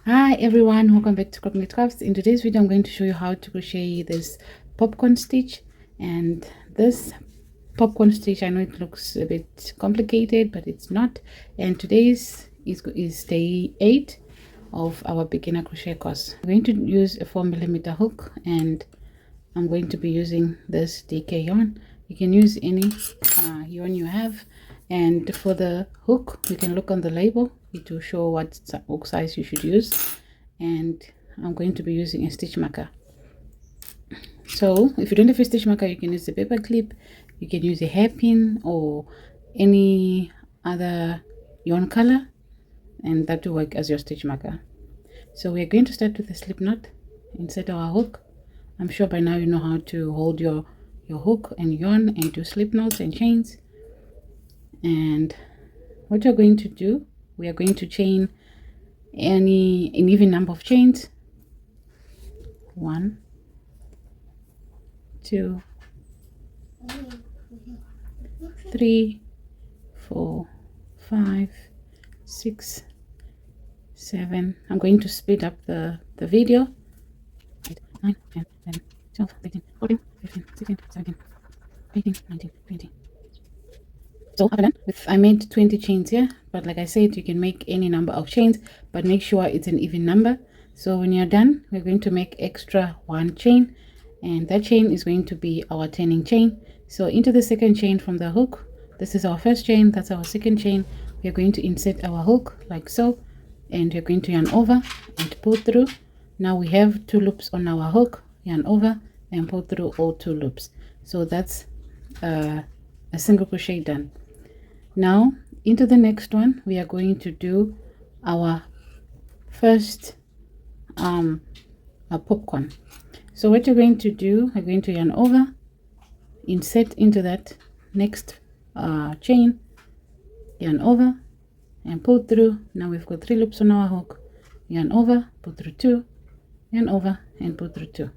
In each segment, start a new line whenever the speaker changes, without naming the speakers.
Hi everyone, welcome back to Crochet Crafts. In today's video I'm going to show you how to crochet this popcorn stitch. And this popcorn stitch, I know it looks a bit complicated, but it's not. And today's is day 8 of our beginner crochet course. I'm going to use a 4mm hook, and I'm going to be using this DK yarn. You can use any yarn you have. And for the hook, you can look on the label. It will show what hook size you should use. And I'm going to be using a stitch marker. So if you don't have a stitch marker, you can use a paper clip, you can use a hairpin or any other yarn color, and that will work as your stitch marker. So we're going to start with a slip knot, insert our hook. I'm sure by now you know how to hold your hook and yarn and do slip knots and chains. And what you're going to do, we are going to chain an even number of chains. 1, 2, 3, 4, 5, 6, 7. I'm going to speed up the video. 8, 9, 10, 11, 12, 13, 14, 15, 16, 17, 18, 19, 20. So I made 20 chains here, but like I said, you can make any number of chains, but make sure it's an even number. So when you're done, we're going to make extra 1 chain, and that chain is going to be our turning chain. So into the second chain from the hook, this is our first chain, that's our second chain. We're going to insert our hook like so, and we're going to yarn over and pull through. Now we have 2 loops on our hook, yarn over and pull through all 2 loops. So that's a single crochet done. Now into the next one, we are going to do our first a popcorn. So what you're going to do, we're going to yarn over, insert into that next chain, yarn over and pull through. Now we've got 3 loops on our hook, yarn over, pull through 2, yarn over and pull through 2.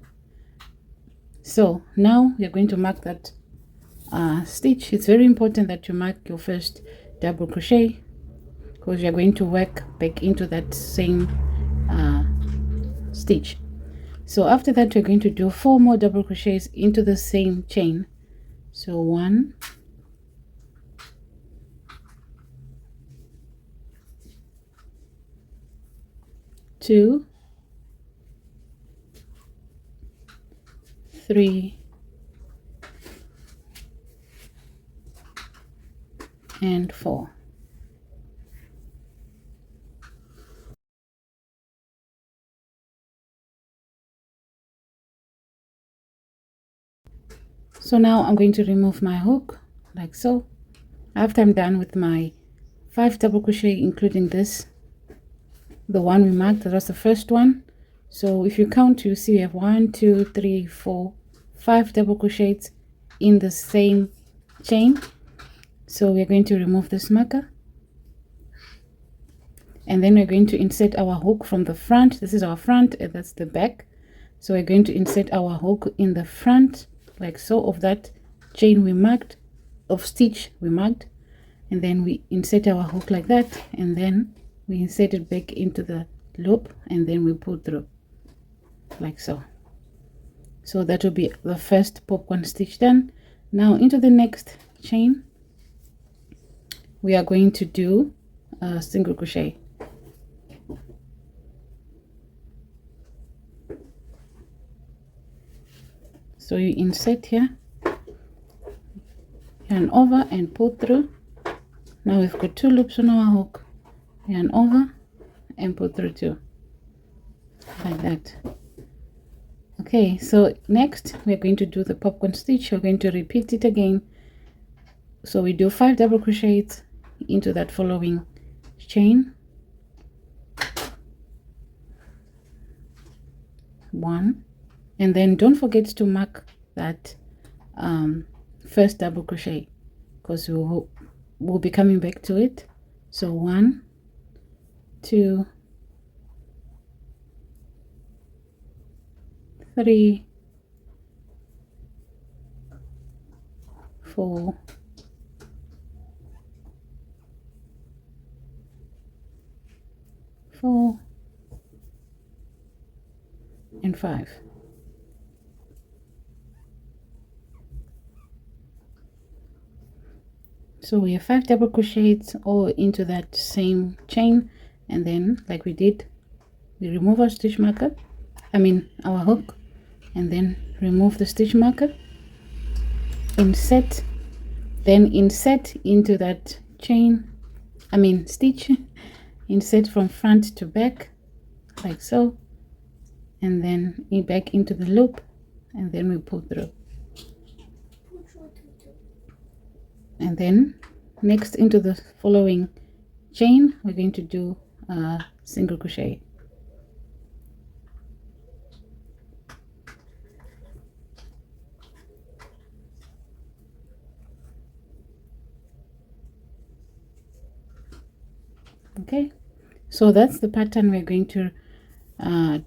So now we are going to mark that stitch. It's very important that you mark your first double crochet, because you're going to work back into that same stitch. So after that, we're going to do 4 more double crochets into the same chain. So 1, 2, 3, and 4. So now I'm going to remove my hook like so. After I'm done with my 5 double crochet, including this, the one we marked, that was the first one. So if you count, you see we have 1, 2, 3, 4, 5 double crochets in the same chain. So we're going to remove this marker, and then we're going to insert our hook from the front. This is our front, and that's the back. So we're going to insert our hook in the front like so of that chain we marked, of stitch we marked, and then we insert our hook like that, and then we insert it back into the loop, and then we pull through like so. So that will be the first popcorn stitch done. Now into the next chain, we are going to do a single crochet. So you insert here, yarn over and pull through. Now we've got 2 loops on our hook, yarn over and pull through 2, like that. Okay, so next we're going to do the popcorn stitch. We're going to repeat it again. So we do 5 double crochets into that following chain. 1, and then don't forget to mark that first double crochet, because we'll be coming back to it. So 1, 2, 3, 4, 4, 5. So we have 5 double crochets all into that same chain, and then like we did, we remove our stitch marker, our hook, and then remove the stitch marker, insert, then insert into that chain, stitch, insert from front to back like so, and then back into the loop, and then we pull through. And then next into the following chain we're going to do a single crochet. Okay, so that's the pattern we're going to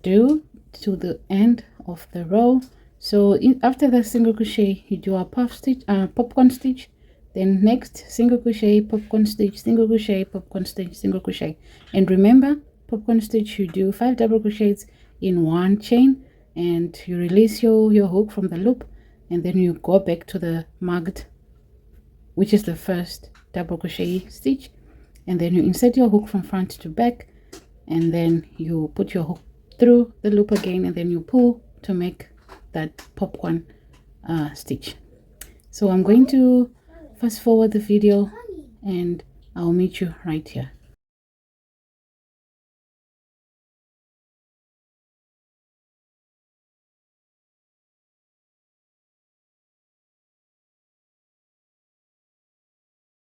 do to the end of the row. So after the single crochet you do a puff stitch, popcorn stitch, then next single crochet, popcorn stitch, single crochet, popcorn stitch, single crochet. And remember, popcorn stitch, you do 5 double crochets in one chain, and you release your hook from the loop, and then you go back to the marked, which is the first double crochet stitch, and then you insert your hook from front to back, and then you put your hook through the loop again, and then you pull to make that popcorn stitch. So I'm going to fast forward the video and I'll meet you right here.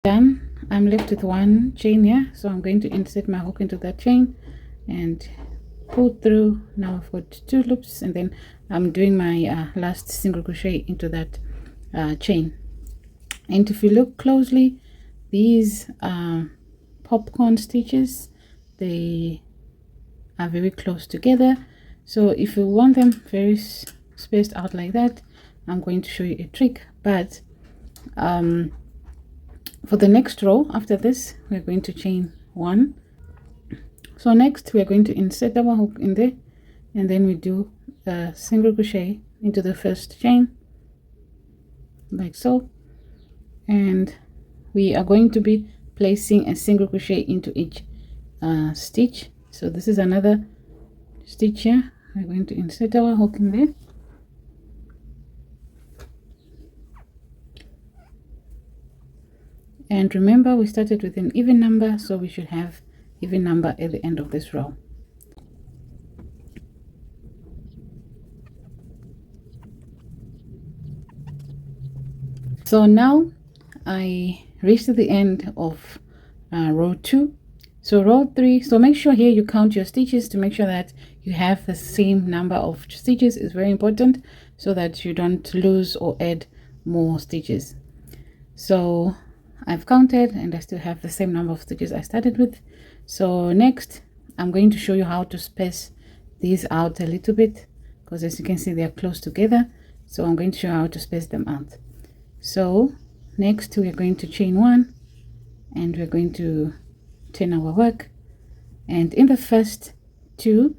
Done. I'm left with one chain here, so I'm going to insert my hook into that chain and pull through. Now I've got 2 loops, and then I'm doing my last single crochet into that chain. And if you look closely, these popcorn stitches, they are very close together. So if you want them very spaced out like that, I'm going to show you a trick. But for the next row after this, we're going to chain 1. So next we're going to insert our hook in there, and then we do a single crochet into the first chain like so, and we are going to be placing a single crochet into each stitch. So this is another stitch here. We're going to insert our hook in there, and remember we started with an even number, so we should have even number at the end of this row. So now I reached the end of row 2. So row 3, so make sure here you count your stitches to make sure that you have the same number of stitches. Is very important so that you don't lose or add more stitches. So I've counted and I still have the same number of stitches I started with. So next I'm going to show you how to space these out a little bit, because as you can see they're close together. So I'm going to show you how to space them out. So next we're going to chain 1, and we're going to turn our work, and in the first 2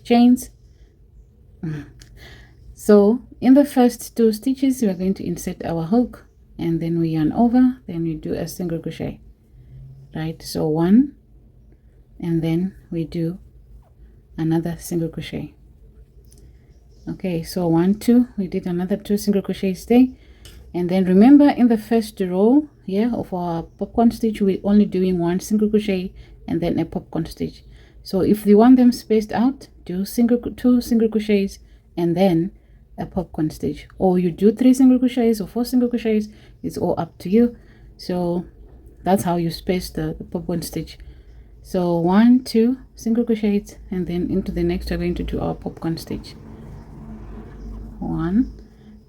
chains, so in the first 2 stitches we're going to insert our hook, and then we yarn over, then we do a single crochet, right? So 1, and then we do another single crochet. Okay, so 1, 2, we did another 2 single crochets there. And then remember, in the first row here of our popcorn stitch, we're only doing 1 single crochet and then a popcorn stitch. So if you want them spaced out, do 2 single crochets and then a popcorn stitch, or you do 3 single crochets or 4 single crochets. It's all up to you. So that's how you space the popcorn stitch. So 1, 2 single crochets, and then into the next we're going to do our popcorn stitch. 1,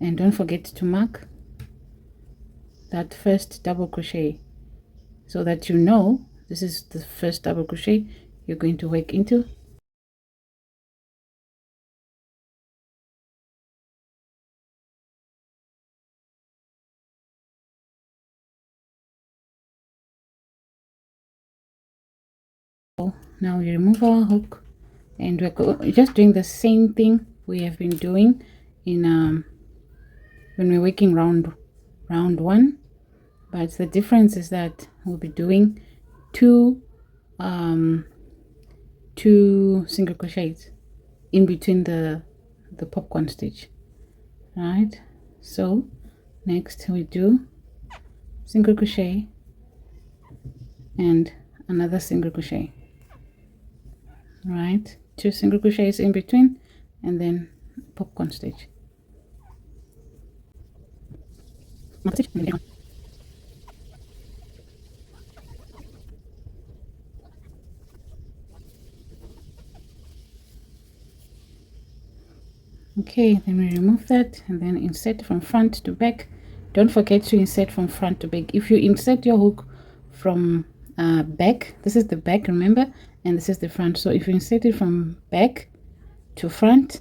and don't forget to mark that first double crochet so that you know this is the first double crochet you're going to work into. So now we remove our hook and we're just doing the same thing we have been doing in when we're working round 1, but the difference is that we'll be doing two single crochets in between the popcorn stitch, right? So next we do single crochet and another single crochet, right? 2 single crochets in between, and then popcorn stitch. Okay, then we remove that and then insert from front to back. Don't forget to insert from front to back. If you insert your hook from back, this is the back, remember, and this is the front. So if you insert it from back to front,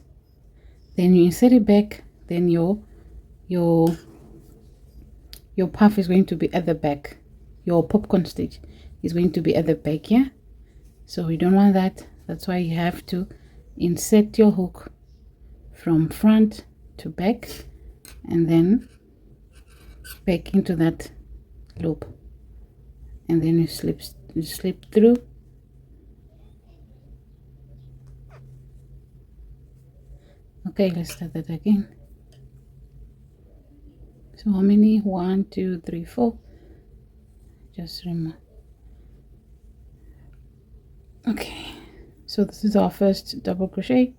then you insert it back, then your puff is going to be at the back. Your popcorn stitch is going to be at the back, yeah? So we don't want that. That's why you have to insert your hook from front to back and then back into that loop, and then you slip through. Okay, let's start that again. So how many? 1 2 3 4. Just remove. Okay, so this is our first double crochet.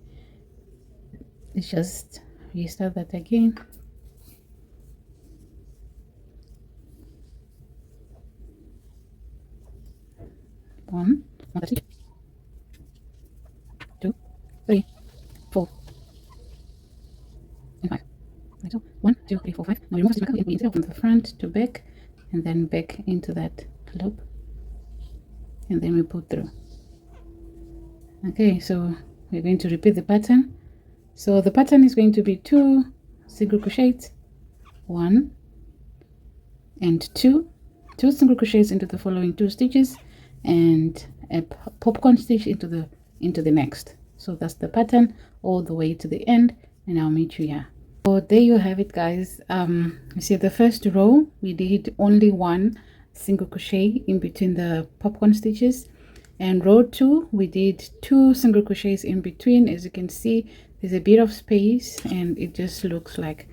Let's just restart that again. One, 2, 3, 4, and 5. So 1 2 3 4 5. Now remove the circle and insert from the front to back, and then back into that loop, and then we pull through. Okay, so we're going to repeat the pattern. So the pattern is going to be 2 single crochets, 1 and 2 single crochets into the following 2 stitches, and a popcorn stitch into the next. So that's the pattern all the way to the end, and I'll meet you here. So there you have it, guys. You see the first row we did only 1 single crochet in between the popcorn stitches, and row 2 we did 2 single crochets in between. As you can see, there's a bit of space and it just looks like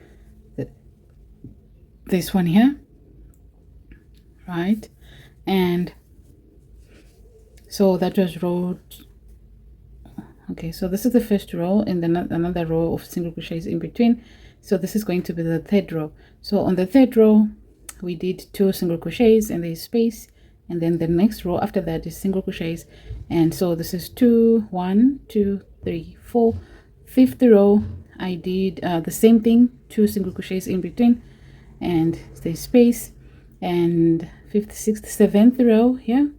this one here, right? And so that was row. Okay, so this is the first row, and then another row of single crochets in between. So this is going to be the third row. So on the third row we did 2 single crochets and there's space, and then the next row after that is single crochets, and so this is 2 1 2 3 4. Fifth row I did the same thing, 2 single crochets in between and there's space, and 5th 6th 7th row here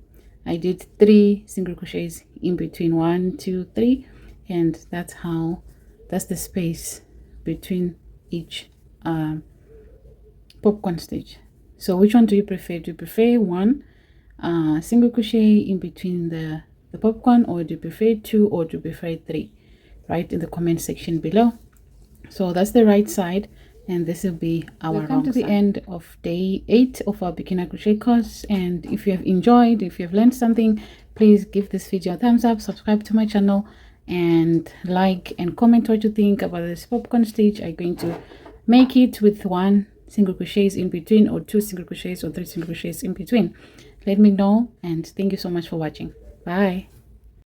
I did 3 single crochets in between, 1 2 3, and that's the space between each popcorn stitch. So which one do you prefer? Do you prefer 1 single crochet in between the popcorn, or do you prefer 2, or do you prefer 3? Write in the comment section below. So that's the right side, and this will be our wrong side. We've come to the end of day 8 of our beginner crochet course, and if you have enjoyed, if you have learned something, please give this video a thumbs up, subscribe to my channel, and like and comment what you think about this popcorn stitch. I'm going to make it with 1 single crochets in between, or 2 single crochets, or 3 single crochets in between. Let me know, and thank you so much for watching. Bye.